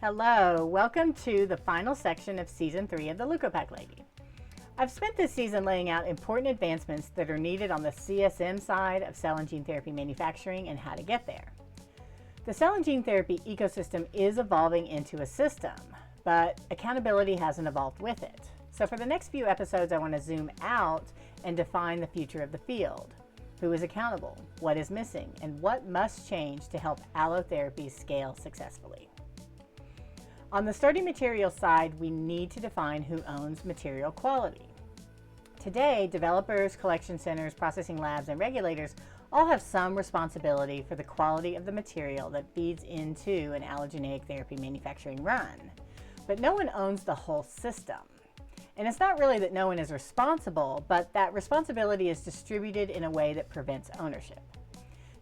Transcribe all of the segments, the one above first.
Hello, welcome to the final section of Season 3 of the Leukopak Lady. I've spent this season laying out important advancements that are needed on the CSM side of cell and gene therapy manufacturing and how to get there. The cell and gene therapy ecosystem is evolving into a system, but accountability hasn't evolved with it. So for the next few episodes, I want to zoom out and define the future of the field. Who is accountable? What is missing? And what must change to help allotherapies scale successfully? On the starting material side, we need to define who owns material quality. Today, developers, collection centers, processing labs, and regulators all have some responsibility for the quality of the material that feeds into an allogeneic therapy manufacturing run. But no one owns the whole system. And it's not really that no one is responsible, but that responsibility is distributed in a way that prevents ownership.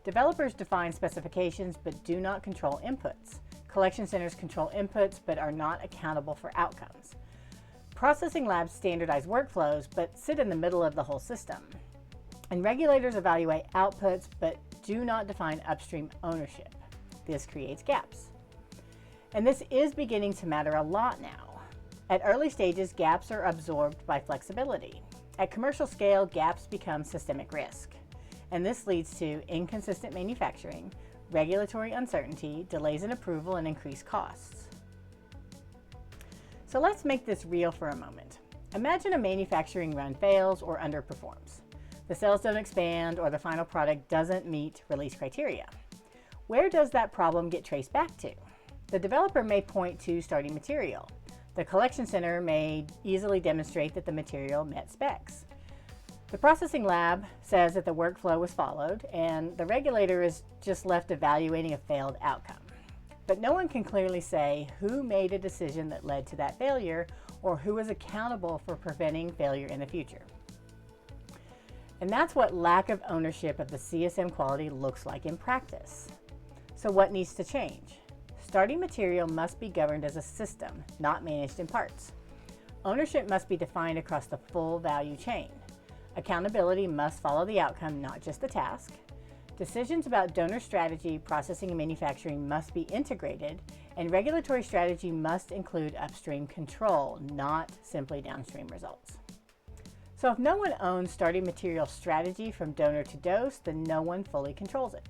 Developers define specifications but do not control inputs. Collection centers control inputs but are not accountable for outcomes. Processing labs standardize workflows but sit in the middle of the whole system. And regulators evaluate outputs but do not define upstream ownership. This creates gaps. And this is beginning to matter a lot now. At early stages, gaps are absorbed by flexibility. At commercial scale, gaps become systemic risk. And this leads to inconsistent manufacturing, regulatory uncertainty, delays in approval, and increased costs. So let's make this real for a moment. Imagine a manufacturing run fails or underperforms. The cells don't expand or the final product doesn't meet release criteria. Where does that problem get traced back to? The developer may point to starting material. The collection center may easily demonstrate that the material met specs. The processing lab says that the workflow was followed, and the regulator is just left evaluating a failed outcome. But no one can clearly say who made a decision that led to that failure or who is accountable for preventing failure in the future. And that's what lack of ownership of the CSM quality looks like in practice. So what needs to change? Starting material must be governed as a system, not managed in parts. Ownership must be defined across the full value chain. Accountability must follow the outcome, not just the task. Decisions about donor strategy, processing, and manufacturing must be integrated, and regulatory strategy must include upstream control, not simply downstream results. So if no one owns starting material strategy from donor to dose, then no one fully controls it.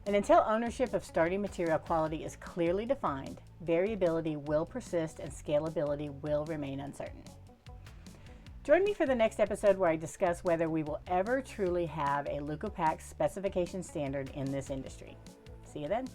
And until ownership of starting material quality is clearly defined, variability will persist and scalability will remain uncertain. Join me for the next episode where I discuss whether we will ever truly have a Leukopak specification standard in this industry. See you then.